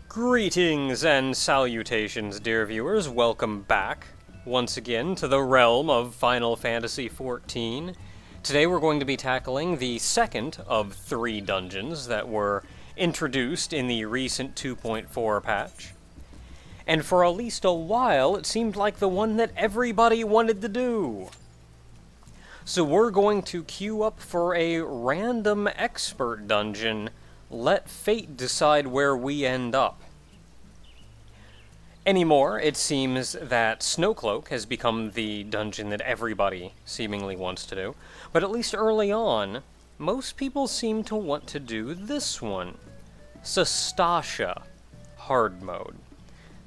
Greetings and salutations, dear viewers. Welcome back, once again, to the realm of Final Fantasy XIV. Today we're going to be tackling the second of 3 dungeons that were introduced in the recent 2.4 patch. And for at least a while, it seemed like the one that everybody wanted to do. So we're going to queue up for a random expert dungeon. Let fate decide where we end up. Anymore, it seems that Snowcloak has become the dungeon that everybody seemingly wants to do. But at least early on, most people seem to want to do this one. Sastasha, hard mode.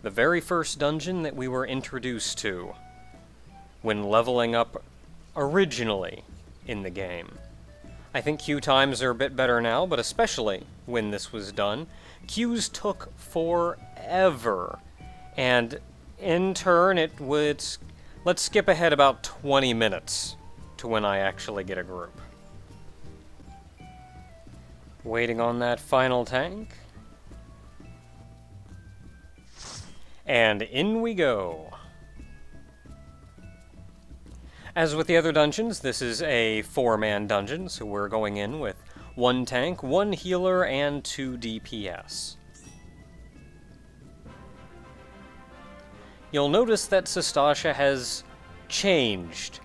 The very first dungeon that we were introduced to when leveling up originally in the game. I think queue times are a bit better now, but especially when this was done, queues took forever. And in turn, let's skip ahead about 20 minutes to when I actually get a group. Waiting on that final tank. And in we go. As with the other dungeons, this is a 4-man dungeon, so we're going in with 1 tank, 1 healer, and 2 DPS. You'll notice that Sastasha has changed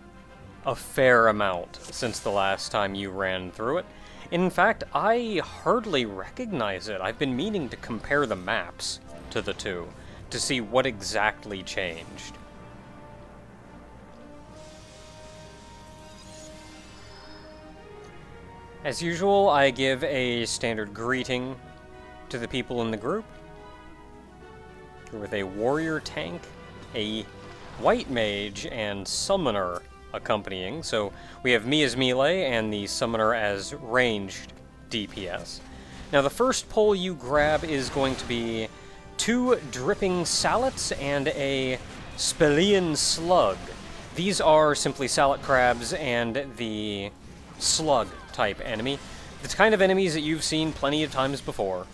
a fair amount since the last time you ran through it. In fact, I hardly recognize it. I've been meaning to compare the maps to the two to see what exactly changed. As usual, I give a standard greeting to the people in the group, with a warrior tank, a white mage, and summoner accompanying. So we have me as melee and the summoner as ranged DPS. Now the first pull you grab is going to be 2 dripping sallets and a Spelean slug. These are simply sallet crabs and the slug type enemy, the kind of enemies that you've seen plenty of times before,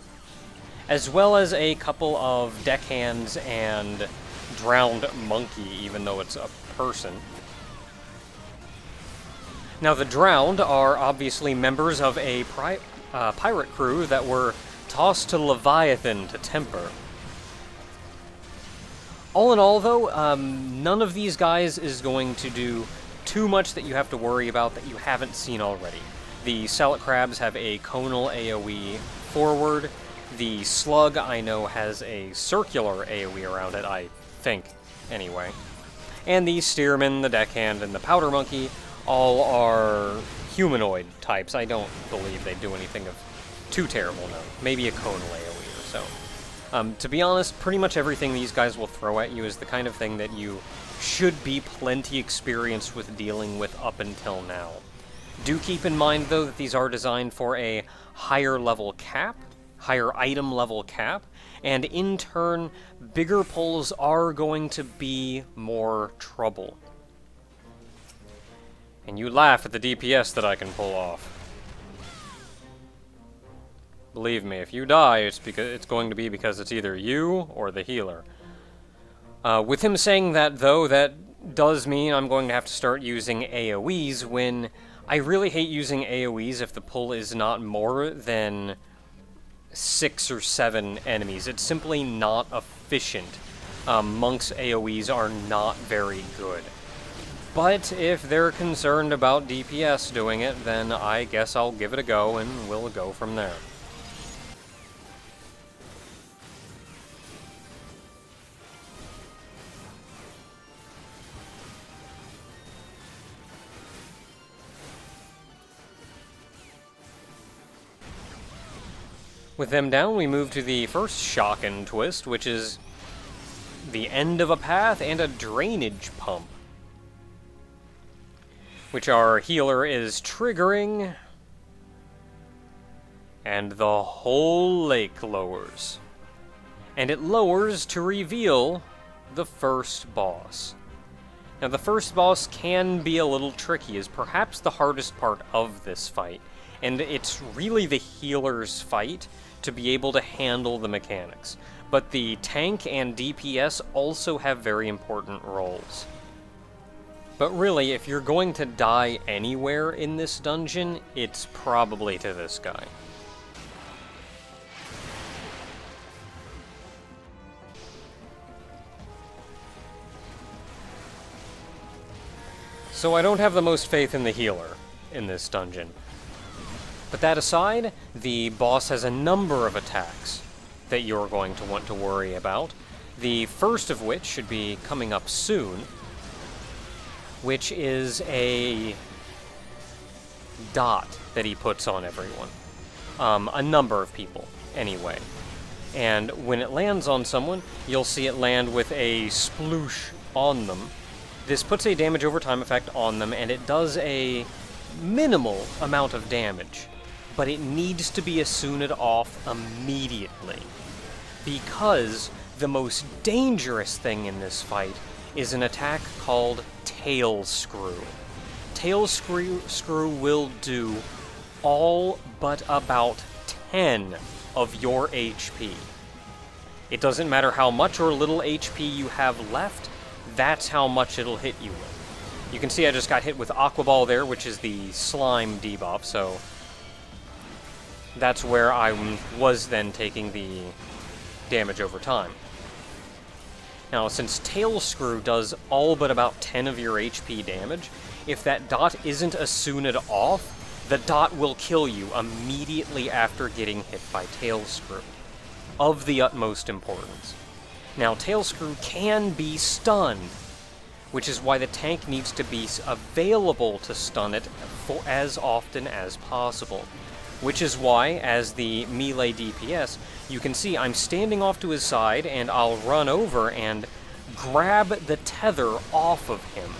as well as a couple of deckhands and drowned monkey, even though it's a person. Now the drowned are obviously members of a pirate crew that were tossed to Leviathan to temper. All in all, though, none of these guys is going to do too much that you have to worry about that you haven't seen already. The sallet crabs have a conal AoE forward. The slug, I know, has a circular AoE around it, I think, anyway. And the steerman, the deckhand, and the powder monkey all are humanoid types. I don't believe they do anything of too terrible, no. Maybe a conal AoE or so. To be honest, pretty much everything these guys will throw at you is the kind of thing that you should be plenty experienced with dealing with up until now. Do keep in mind, though, that these are designed for a higher level cap, higher item level cap, and in turn, bigger pulls are going to be more trouble. And you laugh at the DPS that I can pull off. Believe me, if you die, it's going to be because it's either you or the healer. With him saying that, though, that does mean I'm going to have to start using AoEs when I really hate using AoEs if the pull is not more than 6 or 7 enemies. It's simply not efficient. Monk's AoEs are not very good. But if they're concerned about DPS doing it, then I guess I'll give it a go and we'll go from there. With them down, we move to the first shock and twist, which is the end of a path and a drainage pump, which our healer is triggering, and the whole lake lowers. And it lowers to reveal the first boss. Now, the first boss can be a little tricky, is perhaps the hardest part of this fight. and it's really the healer's fight to be able to handle the mechanics. But the tank and DPS also have very important roles. But really, if you're going to die anywhere in this dungeon, it's probably to this guy. So I don't have the most faith in the healer in this dungeon. But that aside, the boss has a number of attacks that you're going to want to worry about. The first of which should be coming up soon, which is a dot that he puts on everyone. A number of people, anyway. And when it lands on someone, you'll see it land with a sploosh on them. This puts a damage over time effect on them, and it does a minimal amount of damage. But it needs to be Asuna'd off immediately. Because the most dangerous thing in this fight is an attack called Tail Screw. Tail Screw will do all but about 10 of your HP. It doesn't matter how much or little HP you have left, that's how much it'll hit you with. You can see I just got hit with Aqua Ball there, which is the slime debuff, so that's where I was then taking the damage over time. Now, since Tail Screw does all but about 10 of your HP damage, if that dot isn't Asuna'd off, the dot will kill you immediately after getting hit by Tail Screw. Of the utmost importance. Now, Tail Screw can be stunned, which is why the tank needs to be available to stun it for as often as possible. Which is why, as the melee DPS, you can see I'm standing off to his side, and I'll run over and grab the tether off of him.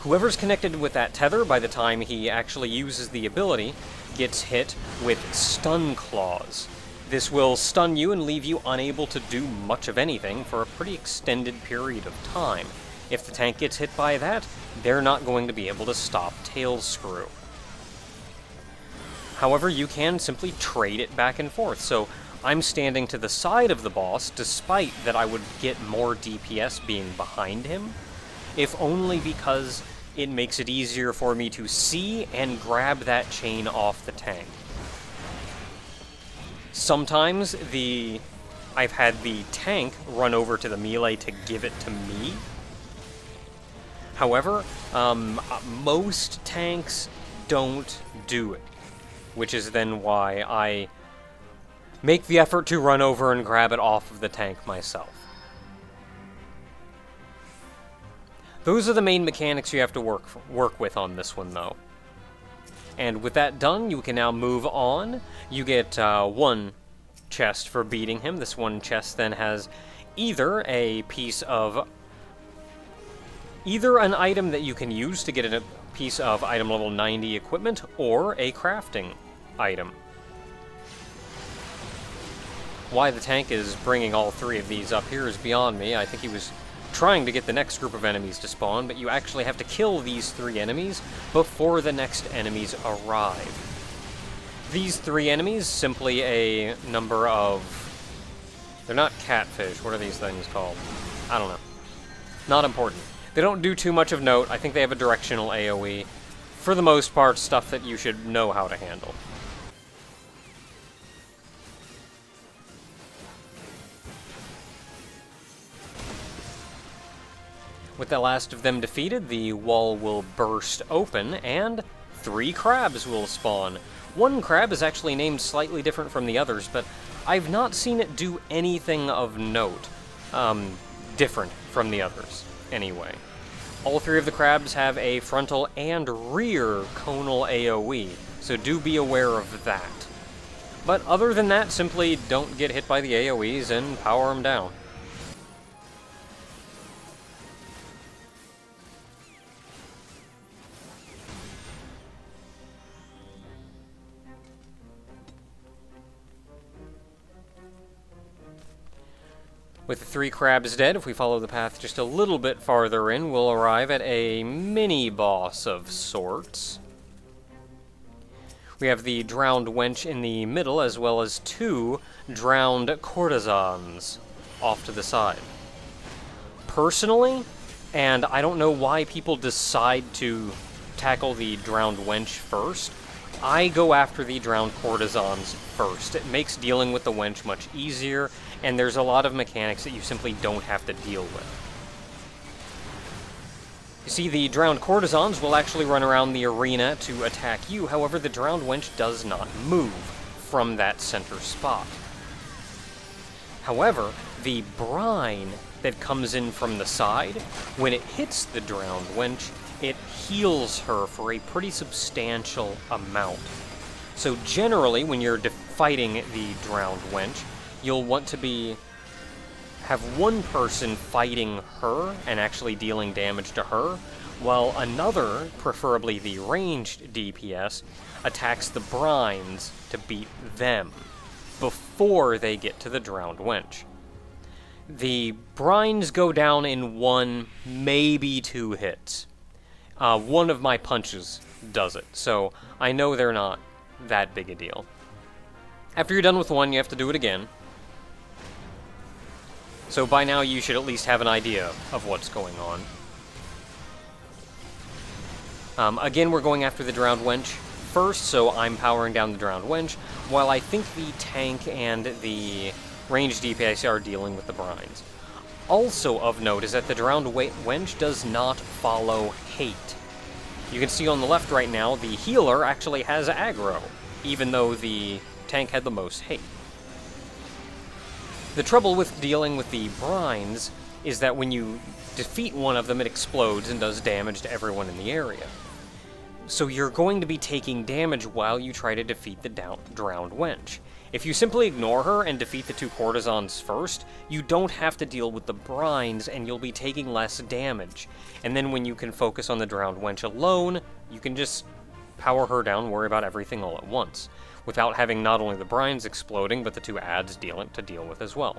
Whoever's connected with that tether by the time he actually uses the ability gets hit with Stun Claws. This will stun you and leave you unable to do much of anything for a pretty extended period of time. If the tank gets hit by that, they're not going to be able to stop Tail Screw. However, you can simply trade it back and forth, so I'm standing to the side of the boss, despite that I would get more DPS being behind him, if only because it makes it easier for me to see and grab that chain off the tank. Sometimes I've had the tank run over to the melee to give it to me. However, most tanks don't do it, which is then why I make the effort to run over and grab it off of the tank myself. Those are the main mechanics you have to work with on this one, though. And with that done, you can now move on. You get one chest for beating him. This one chest then has either an item that you can use to get a piece of item level 90 equipment, or a crafting item. Why the tank is bringing all three of these up here is beyond me. I think he was trying to get the next group of enemies to spawn, but you actually have to kill these three enemies before the next enemies arrive. These three enemies, simply a number of... They're not catfish. What are these things called? I don't know. Not important. They don't do too much of note. I think they have a directional AoE. For the most part, stuff that you should know how to handle. With the last of them defeated, the wall will burst open, and 3 crabs will spawn. One crab is actually named slightly different from the others, but I've not seen it do anything of note different from the others, anyway. All 3 of the crabs have a frontal and rear conal AoE, so do be aware of that. But other than that, simply don't get hit by the AoEs and power them down. With the 3 crabs dead, if we follow the path just a little bit farther in, we'll arrive at a mini-boss of sorts. We have the drowned wench in the middle, as well as 2 drowned courtesans off to the side. Personally, and I don't know why people decide to tackle the drowned wench first, I go after the drowned courtesans first. It makes dealing with the wench much easier, and there's a lot of mechanics that you simply don't have to deal with. You see, the drowned courtesans will actually run around the arena to attack you, however, the drowned wench does not move from that center spot. However, the brine that comes in from the side, when it hits the drowned wench, it heals her for a pretty substantial amount. So generally, when you're fighting the drowned wench, you'll want to have one person fighting her and actually dealing damage to her, while another, preferably the ranged DPS, attacks the brines to beat them before they get to the drowned wench. The brines go down in 1, maybe 2 hits. One of my punches does it, so I know they're not that big a deal. After you're done with one, you have to do it again. So by now you should at least have an idea of what's going on. Again, we're going after the drowned wench first, so I'm powering down the drowned wench, while I think the tank and the ranged DPS are dealing with the brines. Also of note is that the drowned wench does not follow hate. You can see on the left right now, the healer actually has aggro, even though the tank had the most hate. The trouble with dealing with the brines is that when you defeat one of them, it explodes and does damage to everyone in the area. So you're going to be taking damage while you try to defeat the drowned wench. If you simply ignore her and defeat the 2 courtesans first, you don't have to deal with the brines and you'll be taking less damage. And then when you can focus on the drowned wench alone, you can just power her down, worry about everything all at once, without having not only the brines exploding, but the 2 adds to deal with as well.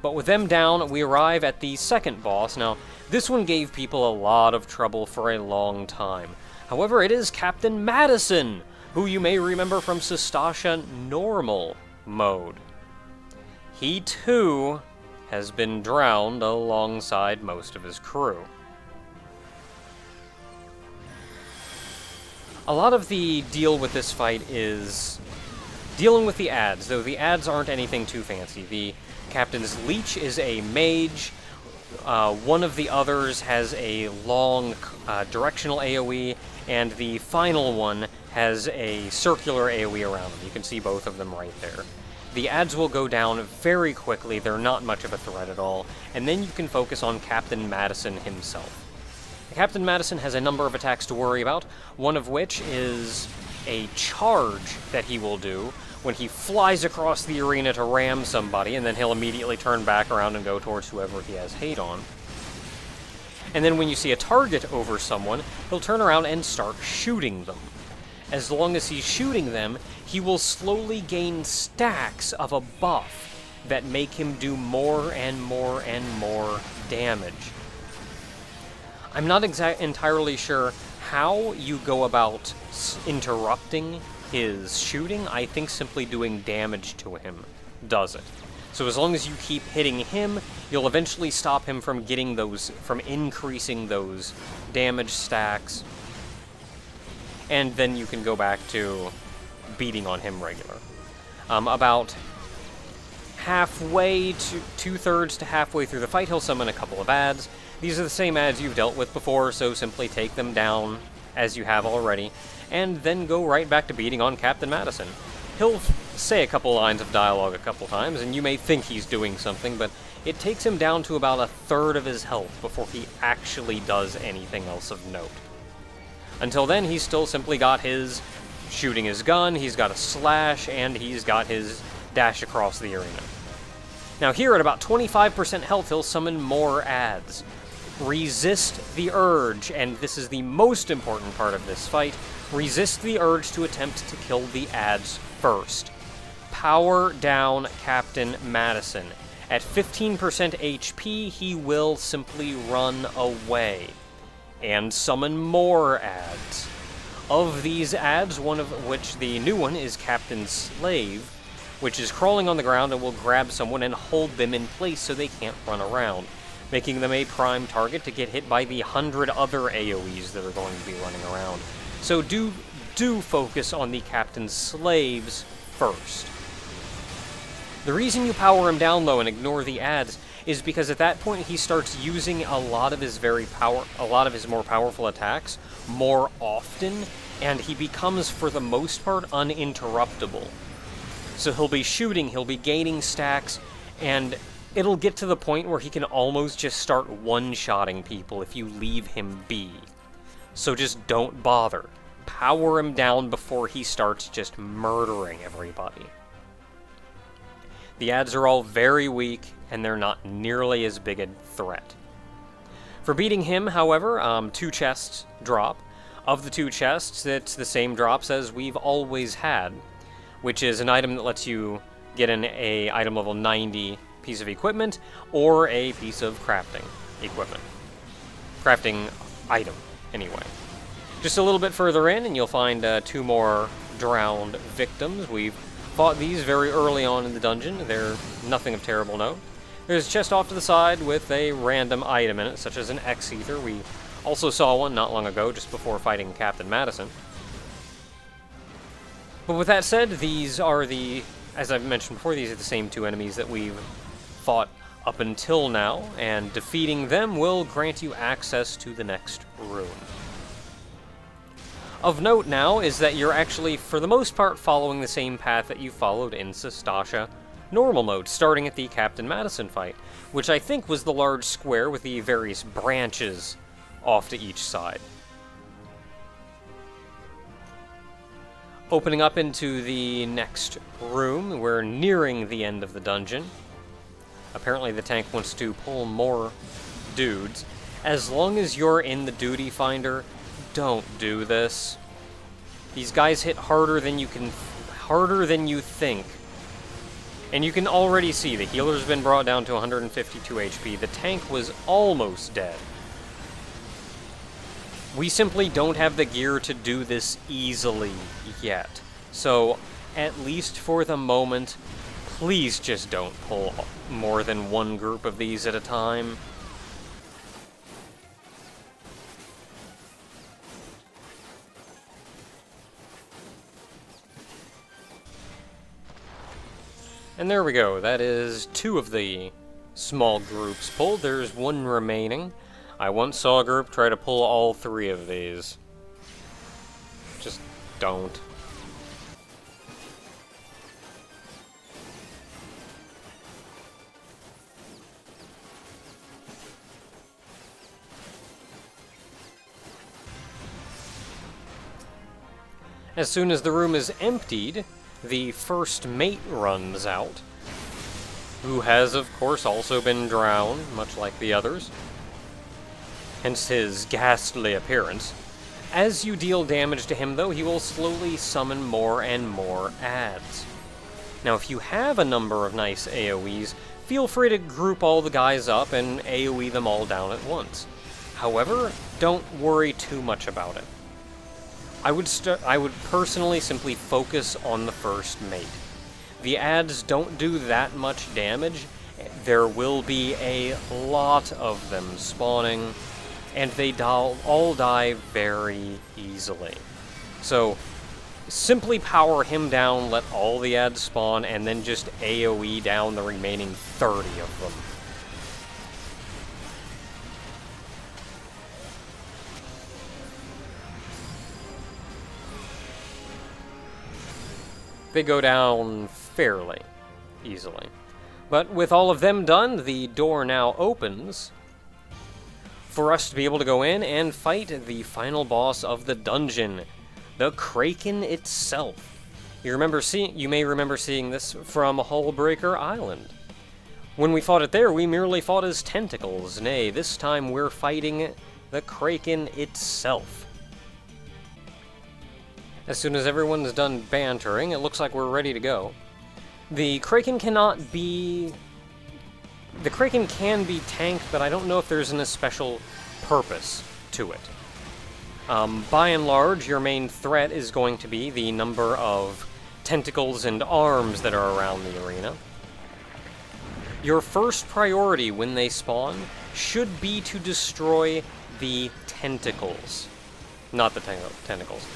But with them down, we arrive at the second boss. Now, this one gave people a lot of trouble for a long time. However, it is Captain Madison, who you may remember from Sastasha normal mode. He too has been drowned alongside most of his crew. A lot of the deal with this fight is dealing with the adds, though the adds aren't anything too fancy. The Captain's Leech is a mage. One of the others has a long directional AoE, and the final one has a circular AoE around them. You can see both of them right there. The adds will go down very quickly, they're not much of a threat at all, and then you can focus on Captain Madison himself. Captain Madison has a number of attacks to worry about, one of which is a charge that he will do when he flies across the arena to ram somebody, and then he'll immediately turn back around and go towards whoever he has hate on. And then when you see a target over someone, he'll turn around and start shooting them. As long as he's shooting them, he will slowly gain stacks of a buff that make him do more and more and more damage. I'm not entirely sure how you go about interrupting his shooting. I think simply doing damage to him does it. So as long as you keep hitting him, you'll eventually stop him from from increasing those damage stacks. And then you can go back to beating on him regular. About halfway to 2/3 to halfway through the fight, he'll summon a couple of adds. These are the same adds you've dealt with before, so simply take them down as you have already, and then go right back to beating on Captain Madison. He'll say a couple lines of dialogue a couple times, and you may think he's doing something, but it takes him down to about 1/3 of his health before he actually does anything else of note. Until then, he's still simply got his shooting his gun, he's got a slash, and he's got his dash across the arena. Now here at about 25% health, he'll summon more adds. Resist the urge, and this is the most important part of this fight, resist the urge to attempt to kill the adds first. Power down Captain Madison. At 15% HP, he will simply run away and summon more adds. of these ads, one of which, the new one, is Captain Slave, which is crawling on the ground and will grab someone and hold them in place so they can't run around, making them a prime target to get hit by the 100 other AoEs that are going to be running around. So do focus on the Captain Slaves first. The reason you power him down low and ignore the ads is because at that point he starts using a lot of his more powerful attacks more often, and he becomes, for the most part, uninterruptible. So he'll be shooting, he'll be gaining stacks, and it'll get to the point where he can almost just start one-shotting people if you leave him be. So just don't bother. Power him down before he starts just murdering everybody. The ads are all very weak, and they're not nearly as big a threat. For beating him, however, 2 chests drop. Of the 2 chests, it's the same drops as we've always had, which is an item that lets you get an item level 90 piece of equipment, or a piece of crafting equipment. Crafting item, anyway. Just a little bit further in, and you'll find 2 more drowned victims. We've fought these very early on in the dungeon. They're nothing of terrible note. There's a chest off to the side with a random item in it, such as an X-Ether. We also saw one not long ago, just before fighting Captain Madison. But with that said, these are as I've mentioned before, these are the same 2 enemies that we've fought up until now, and defeating them will grant you access to the next room. Of note now is that you're actually, for the most part, following the same path that you followed in Sastasha normal mode, starting at the Captain Madison fight, which I think was the large square with the various branches off to each side. Opening up into the next room, we're nearing the end of the dungeon. Apparently the tank wants to pull more dudes. As long as you're in the duty finder, don't do this. These guys hit harder than you think. And you can already see the healer's been brought down to 152 HP. The tank was almost dead. We simply don't have the gear to do this easily yet. So, at least for the moment, please just don't pull more than 1 group of these at a time. And there we go. That is 2 of the small groups pulled. There's 1 remaining. I once saw a group try to pull all 3 of these. Just don't. As soon as the room is emptied, the first mate runs out, who has, of course, also been drowned, much like the others. Hence his ghastly appearance. As you deal damage to him, though, he will slowly summon more and more ads. Now, if you have a number of nice AoEs, feel free to group all the guys up and AoE them all down at once. However, don't worry too much about it. I would personally simply focus on the first mate. The ads don't do that much damage. There will be a lot of them spawning, and they all die very easily. So, simply power him down, let all the ads spawn, and then just AoE down the remaining 30 of them. They go down fairly easily. But with all of them done, the door now opens for us to be able to go in and fight the final boss of the dungeon, the Kraken itself. You may remember seeing this from Hullbreaker Island. When we fought it there, we merely fought as tentacles. Nay, this time we're fighting the Kraken itself. As soon as everyone's done bantering, it looks like we're ready to go. The Kraken can be tanked, but I don't know if there's a special purpose to it. By and large, your main threat is going to be the number of tentacles and arms that are around the arena. Your first priority when they spawn should be to destroy the tentacles. Not the tentacles.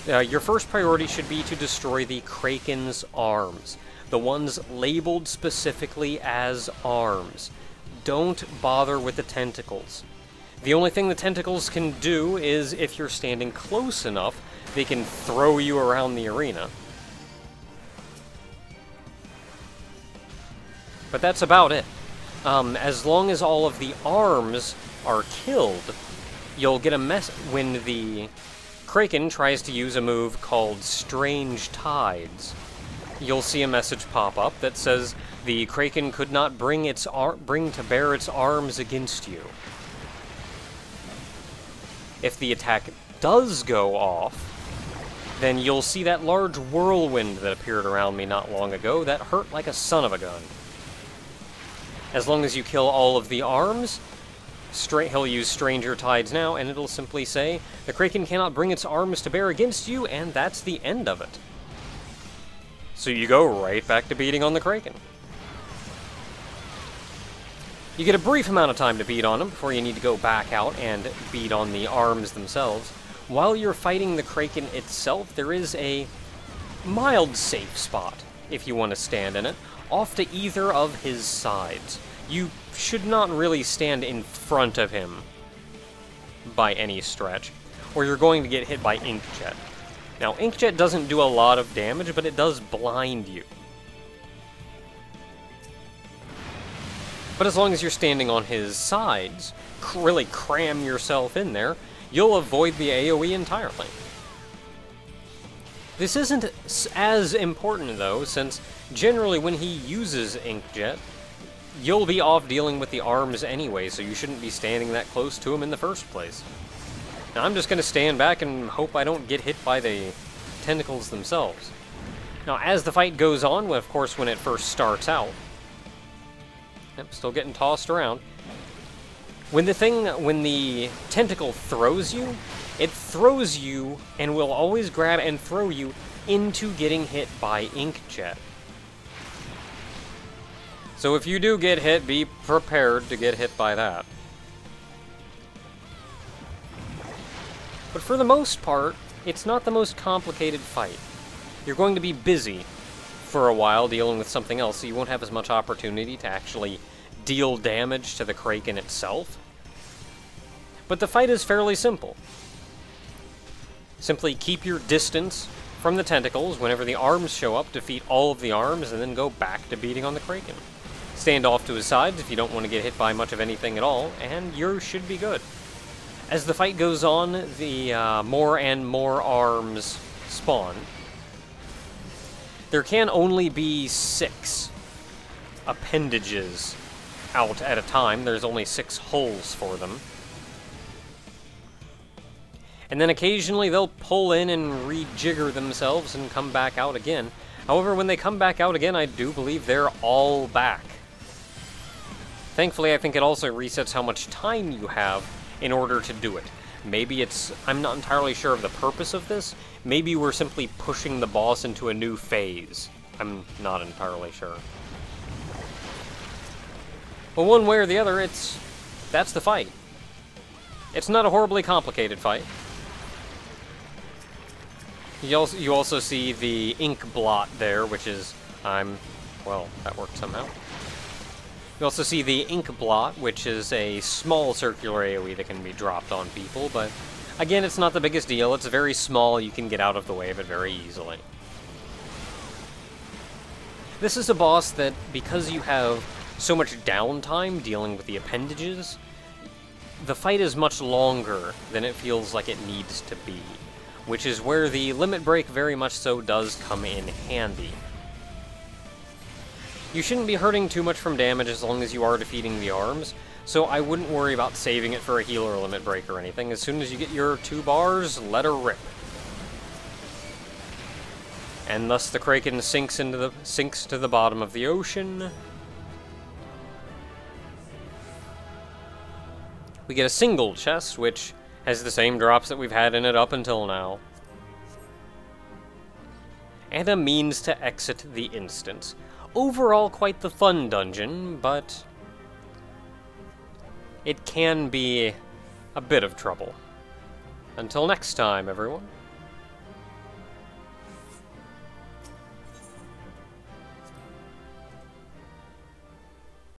Your first priority should be to destroy the Kraken's arms. The ones labeled specifically as arms. Don't bother with the tentacles. The only thing the tentacles can do is, if you're standing close enough, they can throw you around the arena. But that's about it. As long as all of the arms are killed, you'll get a mess when the Kraken tries to use a move called Strange Tides. You'll see a message pop up that says the Kraken could not bring to bear its arms against you. If the attack does go off, then you'll see that large whirlwind that appeared around me not long ago that hurt like a son of a gun. As long as you kill all of the arms, he'll use Stranger Tides now, and it'll simply say, the Kraken cannot bring its arms to bear against you, and that's the end of it. So you go right back to beating on the Kraken. You get a brief amount of time to beat on him before you need to go back out and beat on the arms themselves. While you're fighting the Kraken itself, there is a mild safe spot, if you want to stand in it, off to either of his sides. You should not really stand in front of him by any stretch, or you're going to get hit by Inkjet. Now, Inkjet doesn't do a lot of damage, but it does blind you. But as long as you're standing on his sides, really cram yourself in there, you'll avoid the AoE entirely. This isn't as important, though, since generally when he uses Inkjet, you'll be off dealing with the arms anyway, so you shouldn't be standing that close to him in the first place. Now, I'm just going to stand back and hope I don't get hit by the tentacles themselves. Now, as the fight goes on, of course, when it first starts out, yep, still getting tossed around. When the tentacle throws you, it throws you and will always grab and throw you into getting hit by Inkjet. So if you do get hit, be prepared to get hit by that. But for the most part, it's not the most complicated fight. You're going to be busy for a while dealing with something else, so you won't have as much opportunity to actually deal damage to the Kraken itself. But the fight is fairly simple. Simply keep your distance from the tentacles. Whenever the arms show up, defeat all of the arms, and then go back to beating on the Kraken. Stand off to his sides if you don't want to get hit by much of anything at all, and you should be good. As the fight goes on, the more and more arms spawn. There can only be 6 appendages out at a time. There's only 6 holes for them. And then occasionally they'll pull in and rejigger themselves and come back out again. However, when they come back out again, I do believe they're all back. Thankfully, I think it also resets how much time you have in order to do it. Maybe I'm not entirely sure of the purpose of this. Maybe we're simply pushing the boss into a new phase. I'm not entirely sure. But one way or the other, that's the fight. It's not a horribly complicated fight. You also see the ink blot there, which is, well, that worked somehow. You also see the ink blot, which is a small circular AoE that can be dropped on people, but again, it's not the biggest deal. It's very small. You can get out of the way of it very easily. This is a boss that, because you have so much downtime dealing with the appendages, the fight is much longer than it feels like it needs to be, which is where the limit break very much so does come in handy. You shouldn't be hurting too much from damage as long as you are defeating the arms, so I wouldn't worry about saving it for a heal or limit break or anything. As soon as you get your 2 bars, let her rip. And thus the Kraken sinks to the bottom of the ocean. We get a single chest, which Has the same drops that we've had in it up until now. And a means to exit the instance. Overall, quite the fun dungeon, but it can be a bit of trouble. Until next time, everyone.